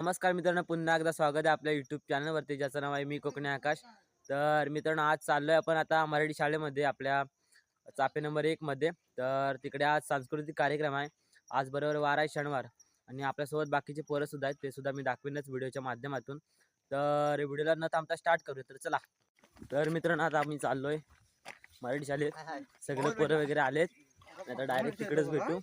नमस्कार मित्रांनो, पुन्हा एकदा स्वागत आहे आपल्या यूट्यूब चॅनलवरती, ज्याचं नाव आहे मी कोकणी आकाश. तर मित्रांनो, आज चाललो आहे आपण आता मराठी शाळेमध्ये, आपल्या चापे नंबर 1 मध्ये. तर तिकडे आज सांस्कृतिक कार्यक्रम आहे. आज बरोबर वार आहे, शनिवार, आणि आपल्यासोबत बाकीचे पोरंसुद्धा आहेत, ते सुद्धा मी दाखवेनच व्हिडिओच्या माध्यमातून. तर व्हिडिओला न थांबता स्टार्ट करूया, तर चला. तर मित्रांनो, आता आम्ही चाललो आहे मराठी शाळेत. सगळे पोरं वगैरे आलेत, नाही तर डायरेक्ट तिकडेच भेटू.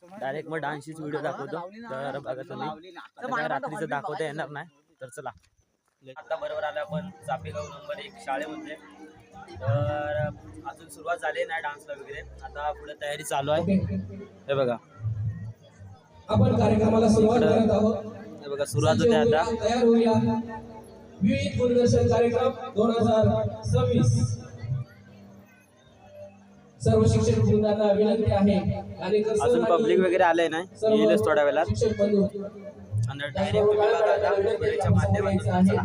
डायरेक्ट मग डान्सचीच व्हिडिओ दाखवतो. तर बघा तुम्ही, आता रात्रीचं दाखवता येणार नाही, तर चला. आता बरोबर आलं आपण चापेगाव नंबर 1 शाळेमध्ये. तर अजून सुरुवात झाली नाही डान्सला वगैरे, आता पुढे तयारी चालू आहे. हे बघा, आपण कार्यक्रमाला सुरुवात करत आहोत. हे बघा, सुरुवात होते आता. तयार होऊया. विविध दूरदर्शन कार्यक्रम 2026. सर्व शिक्षक वृंदांना विनंती आहे, अजून पब्लिक वगैरे आलंय नाही, येईलच थोड्या वेळात. शिक्षक बंधू आणि डायरेक्ट व्हिडिओच्या माध्यमातून चला.